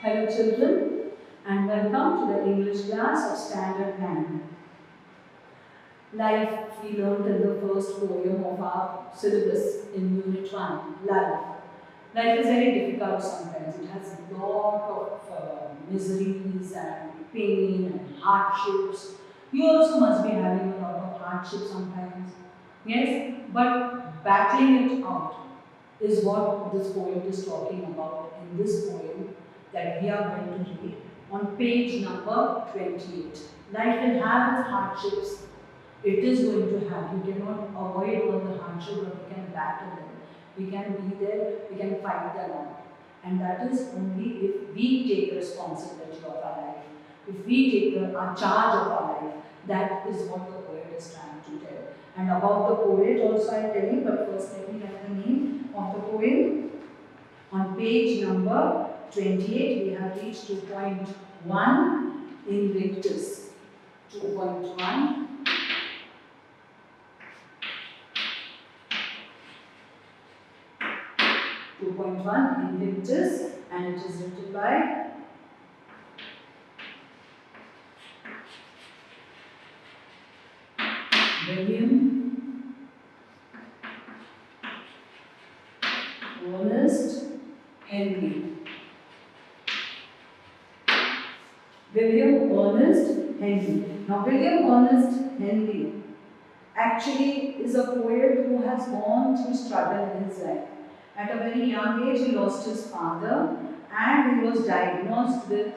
Hello children, and welcome to the English class of Standard 9. Life we learned in the first poem of our syllabus in Unit 1, Life. Life is very difficult sometimes. It has a lot of miseries and pain and hardships. You also must be having a lot of hardships sometimes. Yes, but battling it out is what this poet is talking about in this poem that we are going to read on page number 28. Life will have its hardships. It is going to have. You cannot avoid all the hardships, but you can battle them. We can be there, we can fight them out. And that is only if we take responsibility of our life. If we take our charge of our life, that is what the poet is trying to tell. And about the poet also I tell you, but first let me get the name of the poem. On page number 28, we have reached 2.1 Invictus. 2.1. Invictus, and it is written by William Ernest Henley. William Ernest Henley. Now, William Ernest Henley actually is a poet who has gone through struggle in his life. At a very young age, he lost his father and he was diagnosed with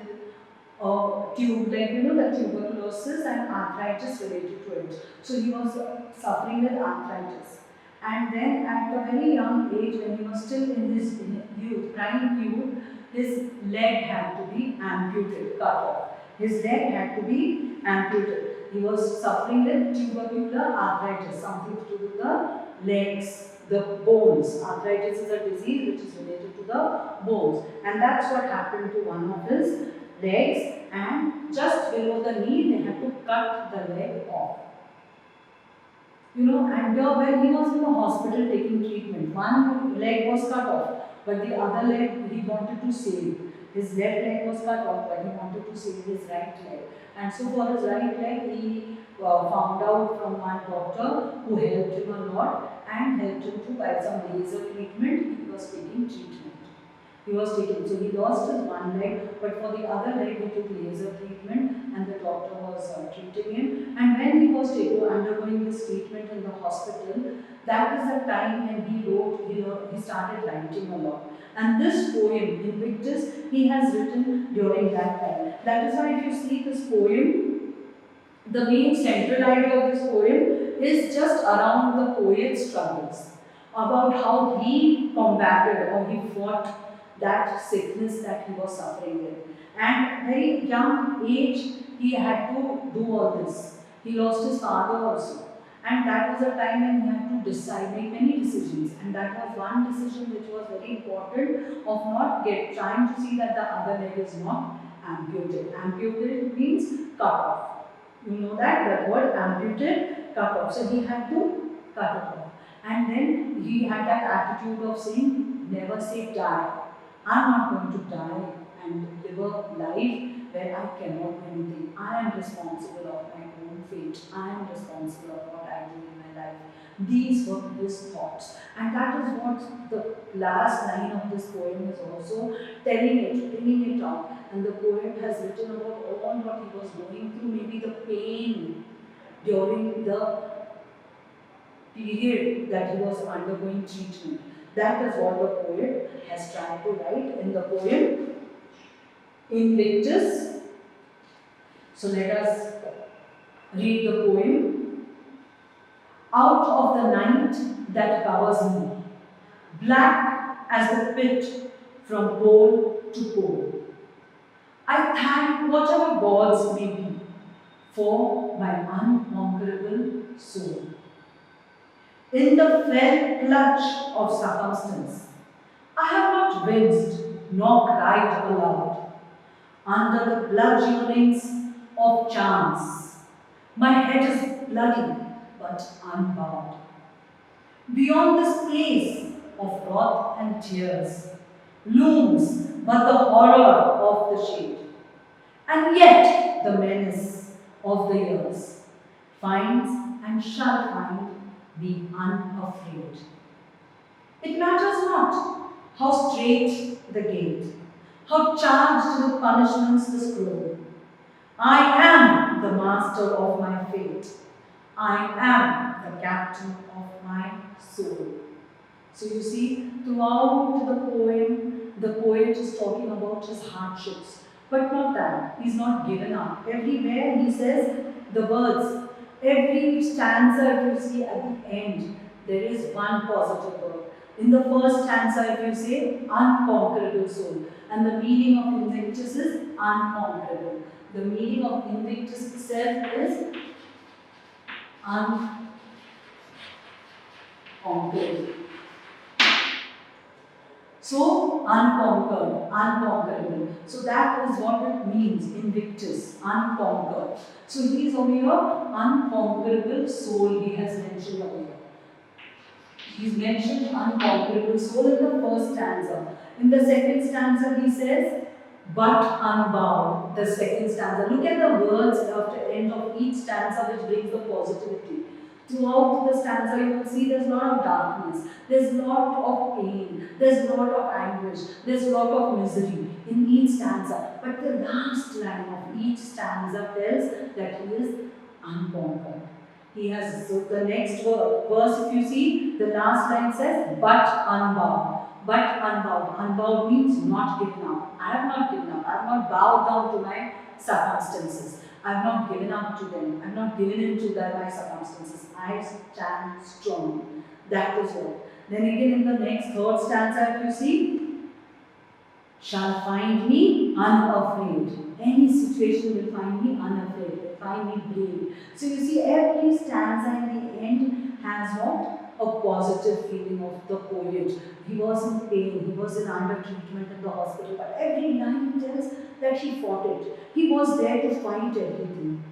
the tuberculosis and arthritis related to it. So he was suffering with arthritis. And then at a very young age, when he was still in his youth, prime youth, his leg had to be amputated, cut off. His leg had to be amputated. He was suffering with tubercular arthritis, something to do with the legs, the bones. Arthritis is a disease which is related to the bones. And that's what happened to one of his legs, and just below the knee they had to cut the leg off. And when he was in the hospital taking treatment, one leg was cut off, but the other leg he wanted to save. His left leg was cut off, but he wanted to save his right leg. And so for his right leg, he found out from one doctor who helped him a lot and helped him to by some laser treatment. He was taking treatment. So he lost his one leg, but for the other leg he took laser treatment and the doctor was treating him. And when he was undergoing this treatment in the hospital, that is the time when he started writing a lot. And this poem, Invictus, he has written during that time. That is why if you see this poem, the main central idea of this poem is just around the poet's struggles, about how he combated or he fought that sickness that he was suffering with. And very young age, he had to do all this. He lost his father also. And that was a time when he had to make many decisions. And that was one decision which was very important, of not trying to see that the other leg is not amputated. Amputated means cut off. You know that word amputated, cut off. So he had to cut it off. And then he had that attitude of saying, never say die. I'm not going to die and live a life where I cannot do anything. I am responsible of my own fate. I am responsible of what I do in my life. These were his thoughts. And that is what the last line of this poem is also bringing it out. And the poet has written about all what he was going through, maybe the pain during the period that he was undergoing treatment. That is what the poet has tried to write in the poem Invictus. So let us read the poem. Out of the night that covers me, black as the pit from pole to pole, I thank whatever gods may be for my unconquerable soul. In the fell clutch of circumstance, I have not winced nor cried aloud. Under the bludgeonings of chance, my head is bloody but unbowed. Beyond this place of wrath and tears looms but the horror of the shade. And yet the menace of the years finds and shall find be unafraid. It matters not how straight the gate, how charged with punishments the scroll. I am the master of my fate. I am the captain of my soul. So you see, throughout the poet is talking about his hardships. But not that. He's not given up. Everywhere he says the words. Every stanza, if you see at the end, there is one positive word. In the first stanza, if you say unconquerable soul, and the meaning of Invictus is unconquerable. The meaning of Invictus itself is unconquerable. So, unconquerable. So, that is what it means, invictus, unconquered. So, he is over here, unconquerable soul, he has mentioned over here. He's mentioned unconquerable soul in the first stanza. In the second stanza, he says, but unbowed, the second stanza. Look at the words after end of each stanza which brings the positivity. Throughout the stanza, you will see there's a lot of darkness, there's a lot of pain, there's a lot of anguish, there's a lot of misery in each stanza. But the last line of each stanza tells that he is unconquered. He has, so the next verse, if you see, the last line says, but unbowed. But unbowed. Unbowed means not given up. I have not given up. I have not bowed down to my circumstances. I have not given up to them. I have not given in to my circumstances. I stand strong. That is what. Then again in the next third stanza, if you see, shall find me unafraid. Any situation will find me unafraid, will find me brave. So you see, every stanza in the end has what? A positive feeling of the poet. He was in pain, he was in under treatment in the hospital, but every line tells that he fought it. He was there to fight everything.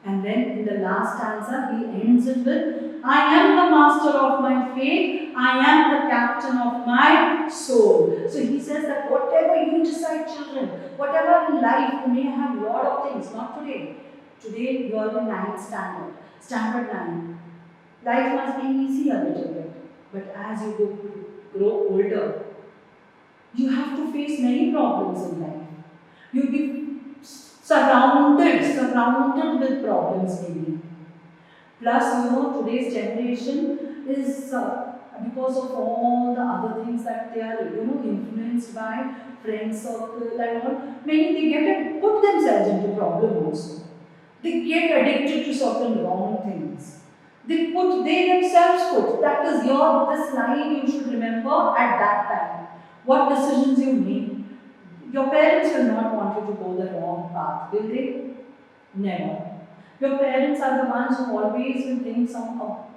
And then in the last stanza, he ends it with, I am the master of my fate, I am the captain of my soul. So he says that whatever you decide, children, whatever in life, you may have a lot of things, not today. Today you are in 9th standard 9. Life must be easy a little bit. But as you grow older, you have to face many problems in life. You'll be surrounded with problems maybe. Plus, today's generation is because of all the other things that they are, influenced by, friend circle and all. Many they put themselves into problem also. They get addicted to certain wrong things. They themselves put. That is this line you should remember at that time. What decisions you make. Your parents will not want you to go the wrong path, will they? Never. Your parents are the ones who always will think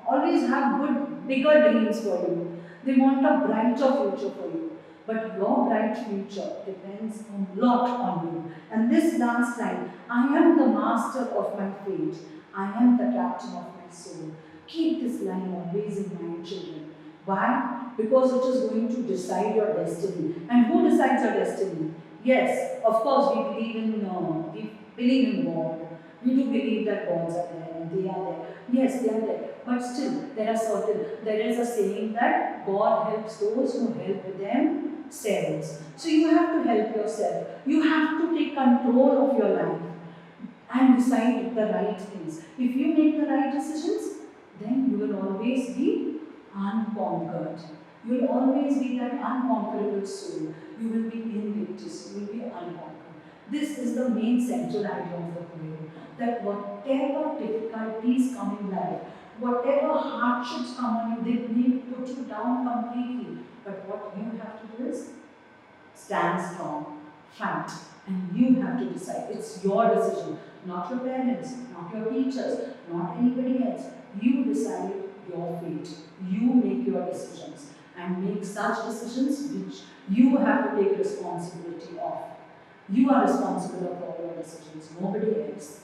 always have good, bigger dreams for you. They want a brighter future for you. But your bright future depends a lot on you. And this last line, I am the master of my fate. I am the captain of my soul. Keep this line always in mind, children. Why? Because it is going to decide your destiny. And who decides your destiny? Yes, of course, we believe in God. We do believe that gods are there and they are there. Yes, they are there. But still, there is a saying that God helps those who help themselves. So you have to help yourself. You have to take control of your life and decide the right things. If you make the right decisions, then you will always be unconquered. You will always be that unconquerable soul. You will be invictus. You will be unconquered. This is the main central idea of the poem. That whatever difficulties come in life, whatever hardships come on you, they may put you down completely. But what you have to do is stand strong, fight, and you have to decide. It's your decision, not your parents, not your teachers, not anybody else. You decide your fate. You make your decisions and make such decisions which you have to take responsibility of. You are responsible for all your decisions, nobody else.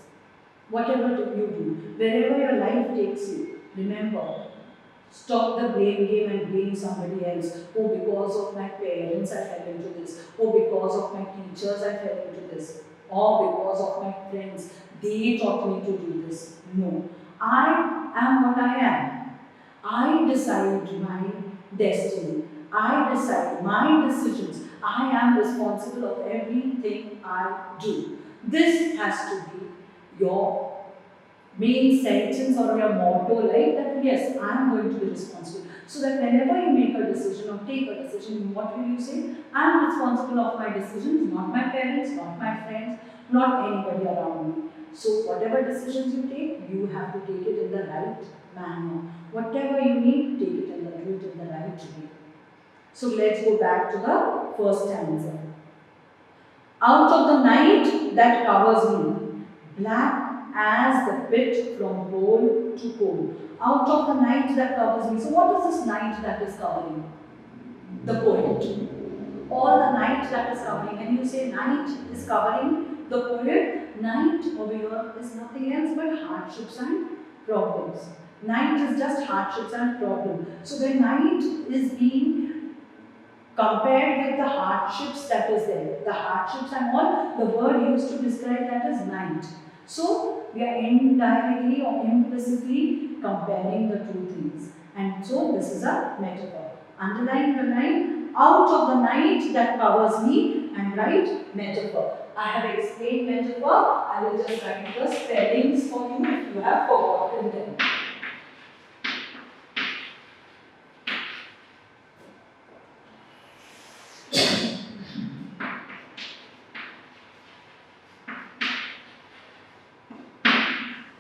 Whatever you do, wherever your life takes you, remember, Stop the blame game and blame somebody else. Oh, because of my parents I fell into this. Oh, because of my teachers I fell into this. Or because of my friends, they taught me to do this. No. I am what I am. I decide my destiny. I decide my decisions. I am responsible of everything I do. This has to be your main sentence or your motto, like that, yes, I am going to be responsible. So that whenever you make a decision or take a decision, what will you say? I am responsible of my decisions, not my parents, not my friends, not anybody around me. So whatever decisions you take, you have to take it in the right manner. Whatever you need, take it do it in the right way. So let's go back to the first stanza. Out of the night that covers me, black as the pit from pole to pole. Out of the night that covers me. So what is this night that is covering? The poet. All the night that is covering. When you say night is covering the poet, night over here is nothing else but hardships and problems. Night is just hardships and problems. So the night is being compared with the hardships that is there. The hardships and all, the word used to describe that as night. So, we are indirectly or implicitly comparing the two things. And so, this is a metaphor. Underline the line, out of the night that covers me, and write metaphor. I have explained metaphor. I will just write the spellings for you if you have forgotten them.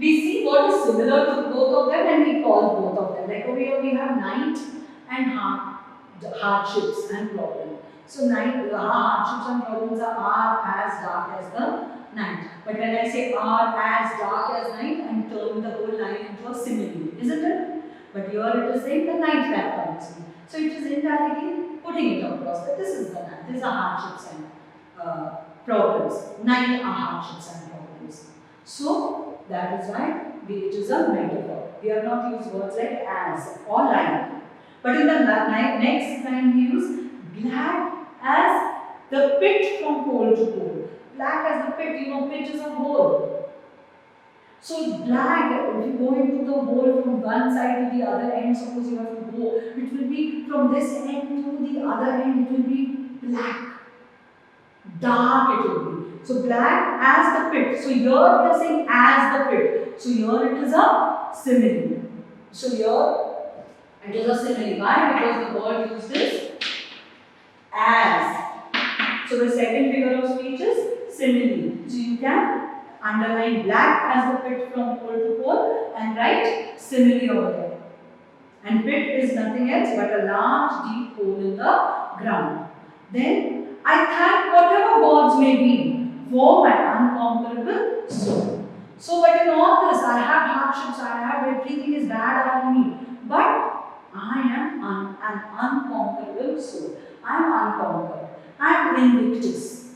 We see what is similar to both of them and we call both of them. Like over here we have night and hardships and problems. So night, hardships and problems are as dark as the night. But when I say are as dark as night, I am turning the whole line into a simile, isn't it? But here it is saying the night that comes me. So it is indirectly putting it across that this is the night. These are hardships and problems. Night are hardships and problems. So that is why it is a metaphor. We have not used words like as or like. But in the next line we use black as the pit from pole to pole. Black as the pit, you know, pit is a hole. So black, if you go into the hole from one side to the other end, suppose you have to go, it will be from this end to the other end, it will be black. Dark it will be. So black as the pit. So here we are saying as the pit. So here it is a simile. So here it is a simile. Why? Because the word used is as. So the second figure of speech is simile. So you can underline black as the pit from pole to pole and write simile over there. And pit is nothing else but a large deep hole in the ground. Then I thank whatever gods may be for my unconquerable soul. So, but in all this, I have hardships, I have everything is bad around me, but I am an unconquerable soul. I am unconquered. I am invictus.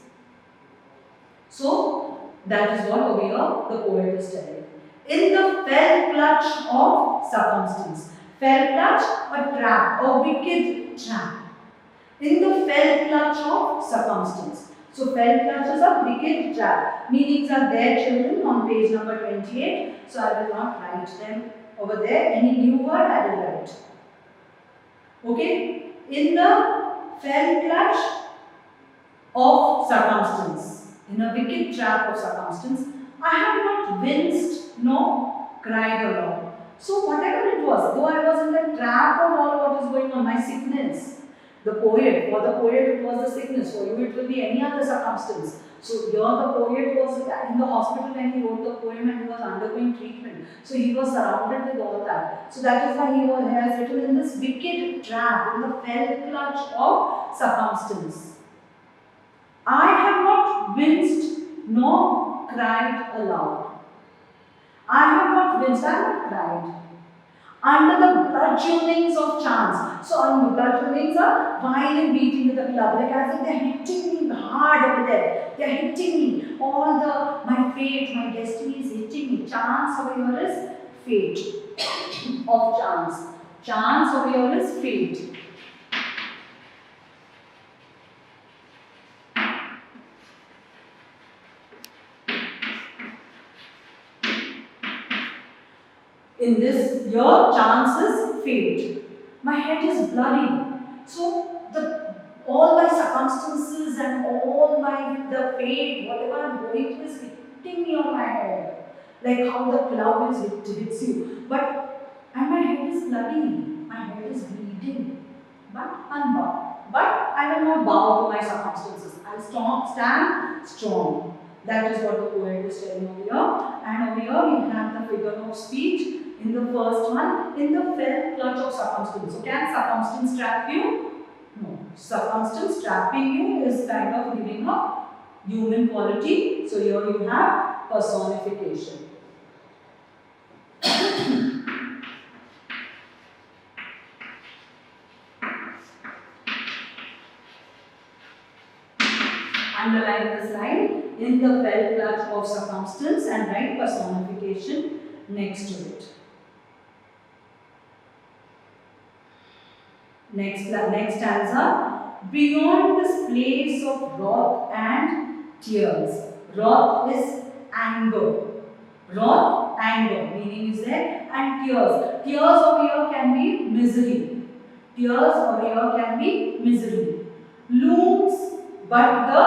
So, that is what over here the poet is telling. In the fell clutch of circumstance. Fell clutch, a trap, a wicked trap. In the fell clutch of circumstance. So, fell clutch is a wicked trap. Meanings are there, children, on page number 28. So, I will not write them over there. Any new word I will write. Okay? In the fell clutch of circumstance, in a wicked trap of circumstance, I have not winced nor cried aloud. So, whatever it was, though I was in the trap of all what is going on, my sickness, the poet, for the poet it was the sickness, for you it will be any other circumstance. So here the poet was in the hospital when he wrote the poem and he was undergoing treatment. So he was surrounded with all that. So that is why he has written in this wicked trap, in the fell clutch of circumstance. I have not winced nor cried aloud. I have not winced, I have not cried. Under the bludgeonings of chance. So, on the bludgeonings are violent beating with the club, like as if they are hitting me hard over there. They are hitting me. My fate, my destiny is hitting me. Chance over here is fate of chance. Chance over here is fate. In this your chances fade. My head is bloody. So the all my circumstances and all my the fate, whatever I'm going through is hitting me on my head. Like how the cloud hits you. And my head is bloody. My head is bleeding. But unbound. But I will not bow to my circumstances. I'll stand strong. That is what the poet is telling over here. And over here we have the figure of speech. In the first one, in the fell clutch of circumstance. So can circumstance trap you? No. Circumstance trapping you is kind of giving a human quality. So here you have personification. Underline this line, in the fell clutch of circumstance, and write personification next to it. Next stanza, beyond this place of wrath and tears. Wrath is anger. Wrath, anger, meaning is there, and tears. Tears over here can be misery. Tears over here can be misery. Looms, but the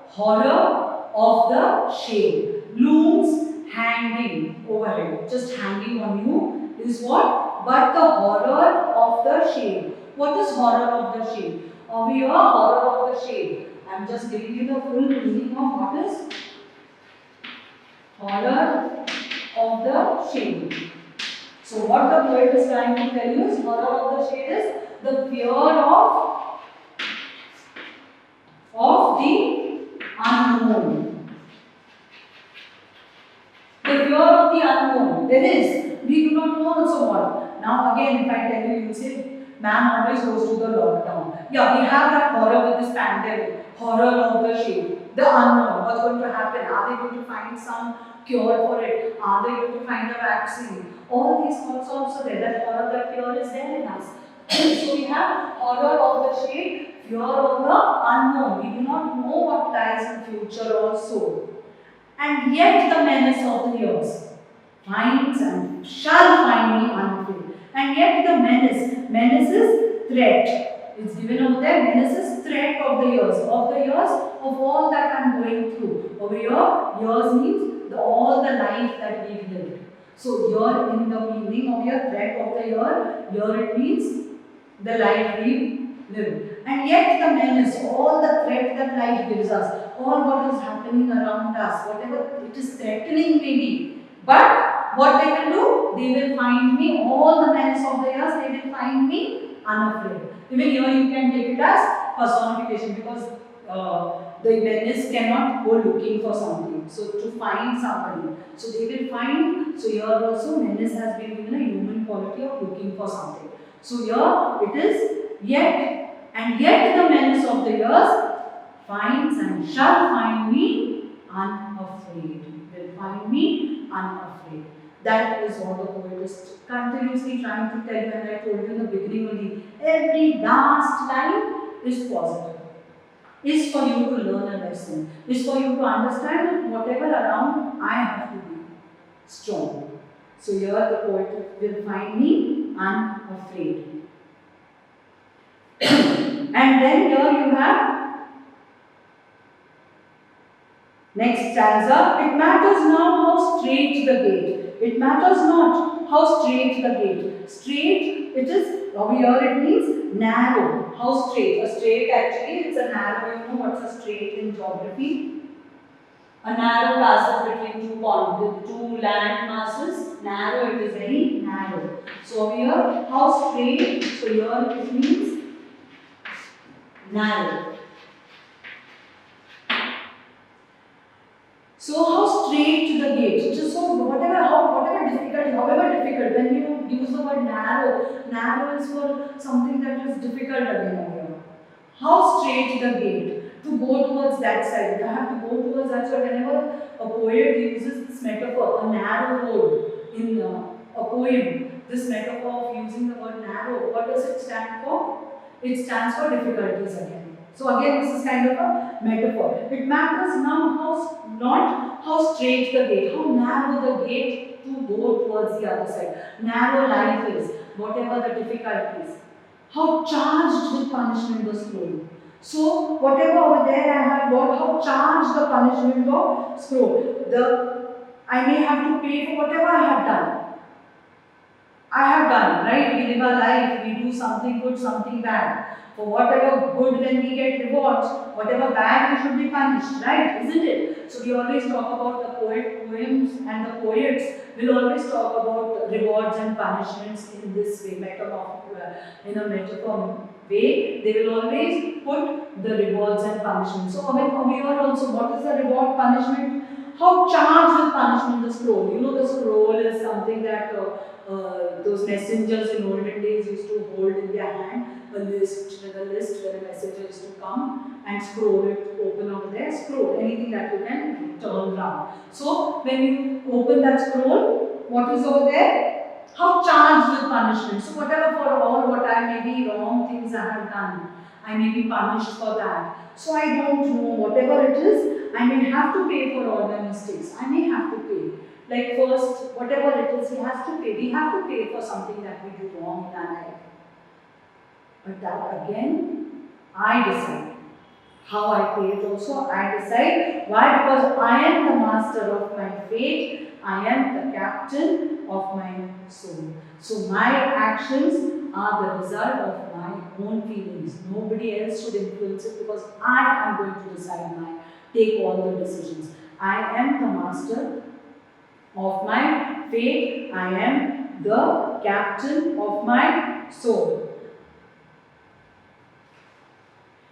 horror of the shade. Looms hanging overhead, just hanging on you is what? But the horror of the shade. What is horror of the shade? Over here, horror of the shade. I am just giving you the full meaning of what is horror of the shade. So what the poet is trying to tell you is horror of the shade is the fear of the unknown. The fear of the unknown. There is. We do not know also what. Now again, if I tell you, you will say, ma'am always goes to the lockdown. Yeah, we have that horror with this pandemic. Horror of the shade. The unknown. What's going to happen? Are they going to find some cure for it? Are they going to find a vaccine? All these thoughts also there. That horror, that fear is there in us. So we have horror of the shade, fear of the unknown. We do not know what lies in future also. And yet the menace of the years finds and shall find me unafraid. And yet the menace is threat. It's given over there, menace is threat of the years of all that I am going through. Over here, years means all the life that we've lived. So here in the meaning of your threat of the year it means the life we live. And yet the menace, all the threat that life gives us, all what is happening around us, whatever it is threatening maybe. But what they will do? They will find me, all the menace of the years, they will find me unafraid. Even here you can take it as personification because the menace cannot go looking for something. So to find somebody. So they will find, so here also menace has been given a human quality of looking for something. So here it is yet, and yet the menace of the years finds and shall find me unafraid. Will find me unafraid. That is what the poet is continuously trying to tell you, and I told you in the beginning only. Every last line is positive. Is for you to learn a lesson. Is for you to understand that whatever around, I have to be strong. So here the poet will find me unafraid. And then here you have next stanza. It matters not how straight the gate. It matters not how straight the gate. Straight, it is, over here it means narrow. How straight? A straight actually, it's a narrow. You know what's a straight in geography? A narrow passage between two land masses. Narrow, it is very narrow. So over here, how straight? So here it means narrow. So how straight to the gate? Just so whatever difficult, however difficult, when you use the word narrow is for something that is difficult again over here. How straight the gate? To go towards that side. I have to go towards that side. Whenever a poet uses this metaphor, a narrow road in a poem, this metaphor of using the word narrow, what does it stand for? It stands for difficulties again. So again, this is kind of a metaphor. It matters now not how straight the gate, how narrow the gate to go towards the other side. Narrow life is, whatever the difficulties. How charged with punishment the scroll. So whatever over there I have got, how charged the punishment of scroll. I may have to pay for whatever I have done. Right? We live our life, we do something good, something bad. For whatever good, then we get rewards. Whatever bad, we should be punished, right? Isn't it? So we always talk about the poems and the poets will always talk about rewards and punishments in this way, in a metaphor way. They will always put the rewards and punishments. So over here also, what is the reward, punishment? How charged with punishment the scroll? You know, the scroll is something that those messengers in olden days used to hold in their hand, a list where a messenger is to come and scroll it, open over there, scroll, anything that you can turn around. So when you open that scroll, what is over there? How charged with punishment. So whatever, for all what I may be wrong things I have done, I may be punished for that. So I don't know, whatever it is, I may have to pay for all my mistakes. I may have to pay. Like first, whatever it is, he has to pay. We have to pay for something that we do wrong in our life. But that again, I decide. How I pay it also, I decide. Why? Because I am the master of my fate. I am the captain of my soul. So my actions are the result of my own feelings. Nobody else should influence it because I am going to decide take all the decisions. I am the master of my fate. I am the captain of my soul.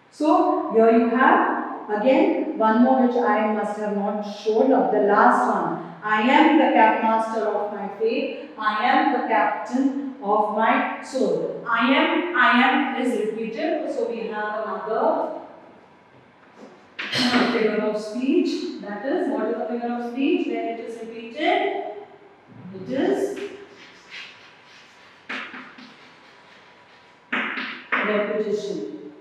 So here you have again one more which I must have not shown up, the last one. I am the master of my fate. I am the captain of my soul. I am is repeated. So we have another figure of speech. That is, what is the figure of speech? When it is repeated, it is repetition.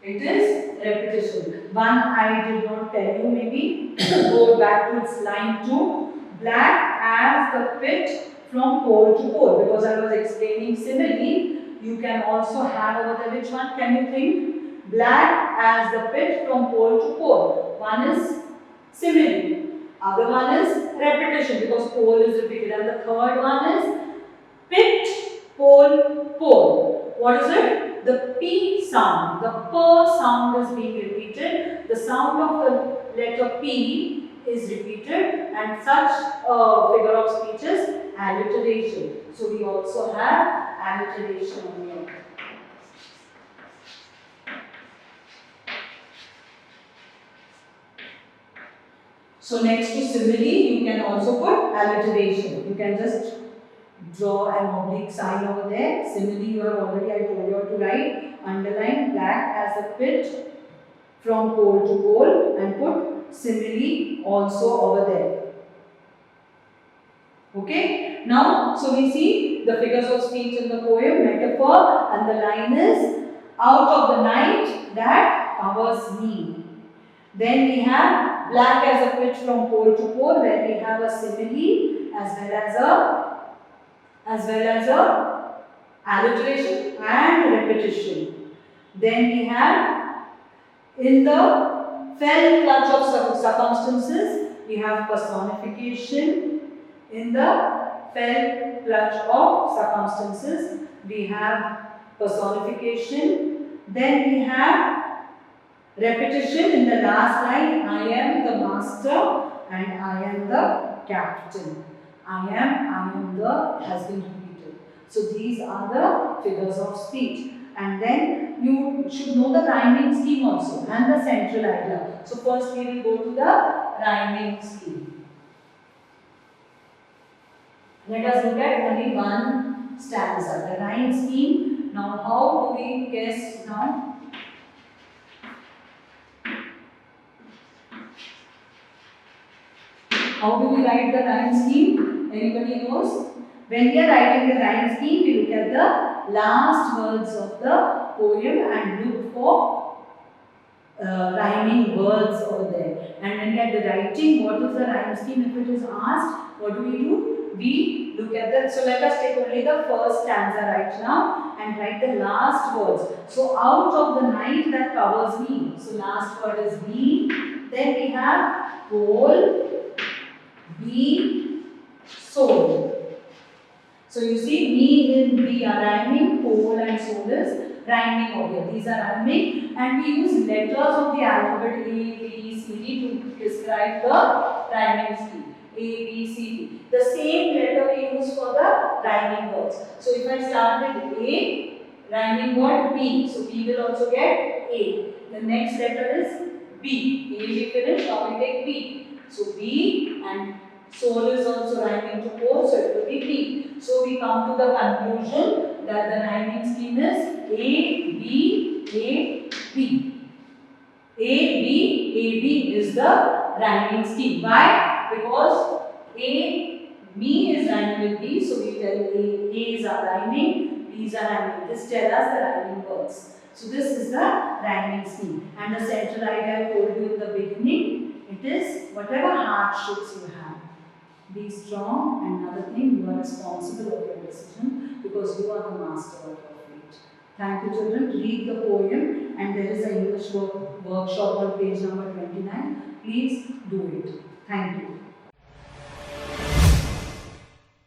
It is repetition. One I did not tell you, maybe go back to its line 2. Black as the pit from pole to pole. Because I was explaining simile, you can also have over there. Which one can you think? Black as the pit from pole to pole. One is simile. Other one is repetition because pole is repeated. And the third one is pit, pole, pole. What is it? The P sound, the P sound is being repeated. The sound of the letter P is repeated, and such figure of speech is alliteration. So we also have alliteration here. So next to simile, you can also put alliteration. You can just draw an oblique sign over there. Simile, you have already, I told you to write, underline black as a pit from pole to pole and put simile also over there. Okay, now, so we see the figures of speech in the poem, metaphor, and the line is, out of the night that covers me. Then we have black as a pit from pole to pole, where we have a simile as well as a alliteration and repetition. Then we have in the fell clutch of circumstances, we have personification. In the fell clutch of circumstances, we have personification. Then we have repetition in the last line. I am the master and I am the captain. I am the has been repeated. So these are the figures of speech. And then you should know the rhyming scheme also and the central idea. So first we will go to the rhyming scheme. Let us look at only one stanza, the rhyme scheme. Now how do we guess now? How do we write the rhyme scheme? Anybody knows? When we are writing the rhyme scheme, we look at the last words of the poem and look for rhyming words over there. And when we are writing what is the rhyme scheme, if it is asked, what do? We look at the, so let us take only the first stanza right now and write the last words. So out of the night that covers me, so last word is me. Then we have whole, be, soul. So you see, me and we are rhyming, whole and soul is rhyming over here. These are rhyming, and we use letters of the alphabet A, B, C, D to describe the rhyming scheme. A, B, C, D. The same letter we use for the rhyming words. So if I start with A, rhyming word B. So B will also get A. The next letter is B. A we finish, now we take B. So B and soul is also rhyming to whole, so it will be B. So we come to the conclusion that the rhyming scheme is A, B, A, B. A, B is the rhyming scheme. Why? Because A, me is rhyming with B, so we tell A's are rhyming, B's are rhyming. This tells us the rhyming words. So this is the rhyming scheme. And the central idea I told you in the beginning, it is whatever hardships you have. Be strong, and another thing, you are responsible of your decision because you are the master of your fate. Thank you, children. Read the poem, and there is an English workshop on page number 29. Please do it. Thank you.